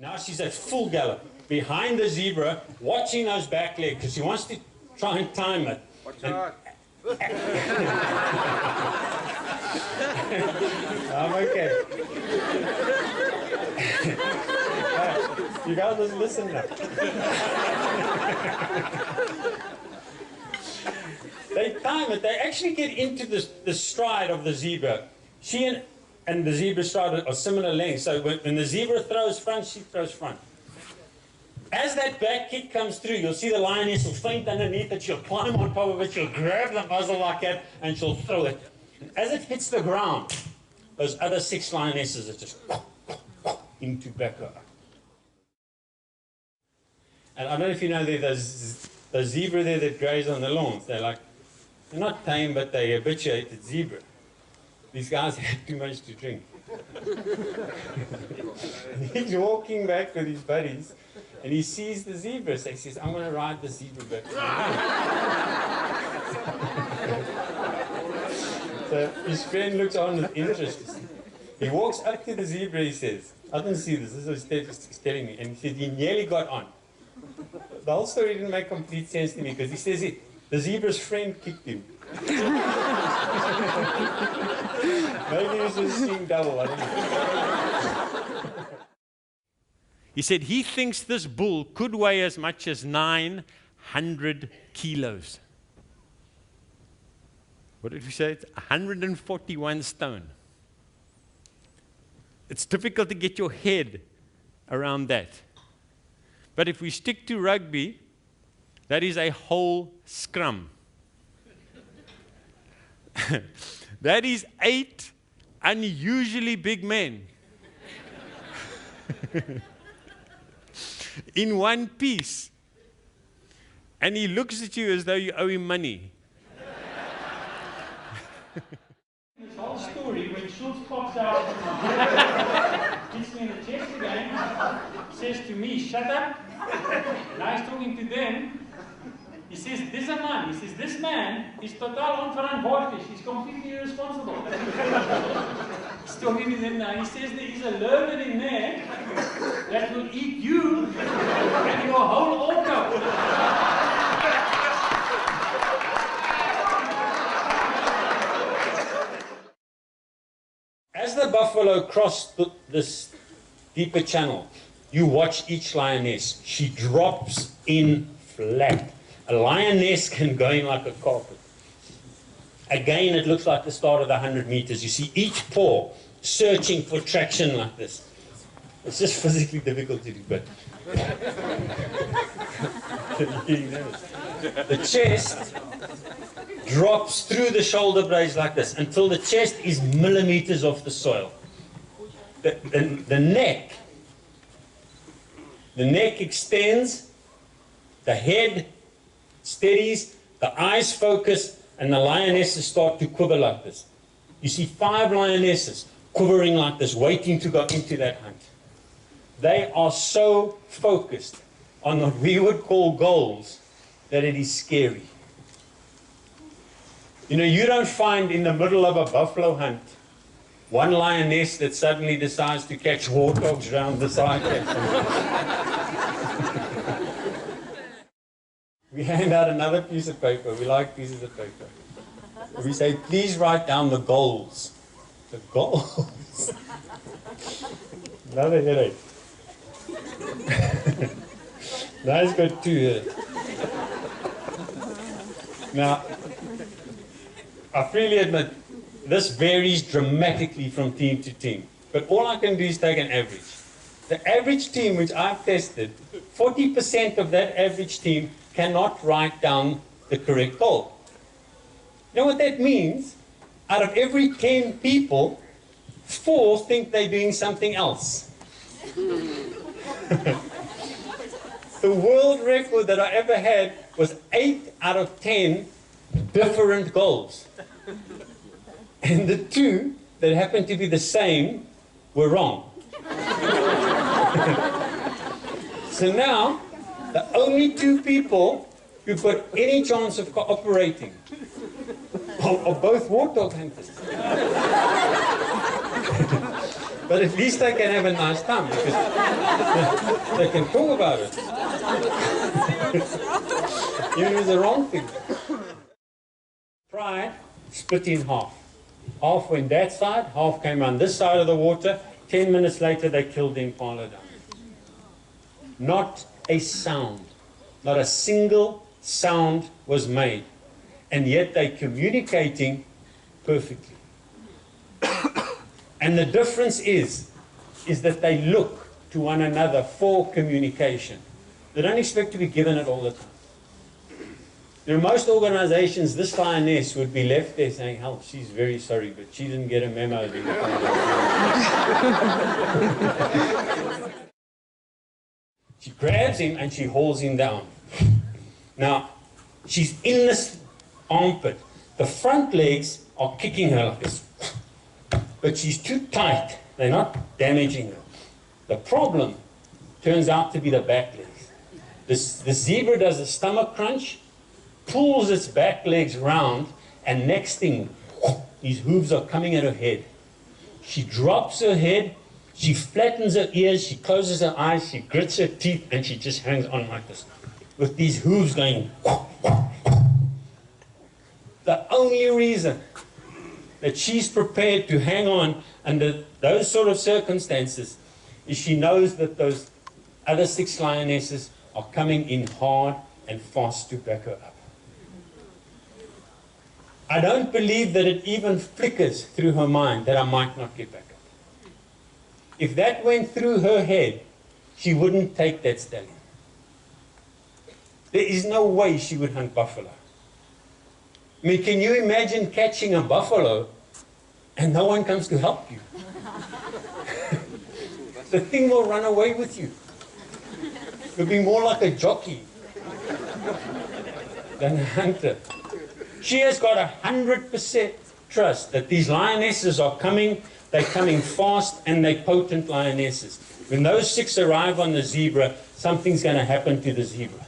Now she's at full gallop behind the zebra, watching those back legs because she wants to try and time it. Watch out. I'm okay. You guys just listen now. They time it. They actually get into the stride of the zebra. She and the zebra stride are similar lengths. So when the zebra throws front, she throws front. As that back kick comes through, you'll see the lioness will faint underneath it. She'll climb on top of it. She'll grab the muzzle like that, and she'll throw it. As it hits the ground, those other 6 lionesses are just into back her. And I don't know if you know, there's the zebra there that graze on the lawns. They're not tame, but they habituated zebra. These guys had too much to drink. He's walking back with his buddies, and he sees the zebra. So he says, I'm going to ride the zebra back. So his friend looks on with interest. He walks up to the zebra, he says, I didn't see this is what he's telling me. And he said he nearly got on. The whole story didn't make complete sense to me because he says the zebra's friend kicked him. Maybe he was just seeing double, I don't know. He said he thinks this bull could weigh as much as 900 kilos. What did we say? It's 141 stone. It's difficult to get your head around that. But if we stick to rugby, that is a whole scrum. That is 8 unusually big men in one piece. And he looks at you as though you owe him money. This whole story, when Schultz pops out, hits me in the chest again, says to me, shut up. Now he's talking to them. He says, this man, he says, this man is totaal onverantwoordelijk. He's completely irresponsible. He's talking to them now. He says there is a learner in there that will eat you and your whole orca. As the buffalo crossed this deeper channel, you watch each lioness. She drops in flat. A lioness can go in like a carpet. Again, it looks like the start of the 100 meters. You see each paw searching for traction like this. It's just physically difficult to do, but the chest drops through the shoulder blades like this until the chest is millimeters off the soil. The neck extends, the head steadies, the eyes focus, and the lionesses start to quiver like this. You see 5 lionesses quivering like this, waiting to go into that hunt. They are so focused on what we would call goals that it is scary. You know, you don't find in the middle of a buffalo hunt one lioness that suddenly decides to catch warthogs around the side. We hand out another piece of paper. We like pieces of paper. We say, please write down the goals. The goals. Another headache. Now he's got 2 here. Now, I freely admit, this varies dramatically from team to team. But all I can do is take an average. The average team which I've tested, 40% of that average team cannot write down the correct goal. You know what that means? Out of every 10 people, 4 think they're doing something else. The world record that I ever had was 8 out of 10 different goals. And the 2 that happened to be the same were wrong. So now, the only 2 people who've got any chance of cooperating are both warthog hunters. But at least they can have a nice time because they can talk about it. Even if it's the wrong thing. Pride split in half. Half went that side, half came on this side of the water. 10 minutes later, they killed the impala down. Not a sound, not a single sound was made. And yet they're communicating perfectly. And the difference is that they look to one another for communication. They don't expect to be given it all the time. In most organizations, this lioness would be left there saying, help, she's very sorry, but she didn't get a memo. She grabs him and she hauls him down. Now, she's in this armpit. The front legs are kicking her like this. But she's too tight. They're not damaging her. The problem turns out to be the back legs. The zebra does a stomach crunch, pulls its back legs round, and next thing, these hooves are coming at her head. She drops her head, she flattens her ears, she closes her eyes, she grits her teeth, and she just hangs on like this, with these hooves going. The only reason that she's prepared to hang on under those sort of circumstances is she knows that those other 6 lionesses are coming in hard and fast to back her up. I don't believe that it even flickers through her mind that I might not get back up. If that went through her head, she wouldn't take that stallion. There is no way she would hunt buffalo. I mean, can you imagine catching a buffalo and no one comes to help you? The thing will run away with you. It'll be more like a jockey than a hunter. She has got 100% trust that these lionesses are coming, they're coming fast, and they're potent lionesses. When those 6 arrive on the zebra, something's going to happen to the zebra.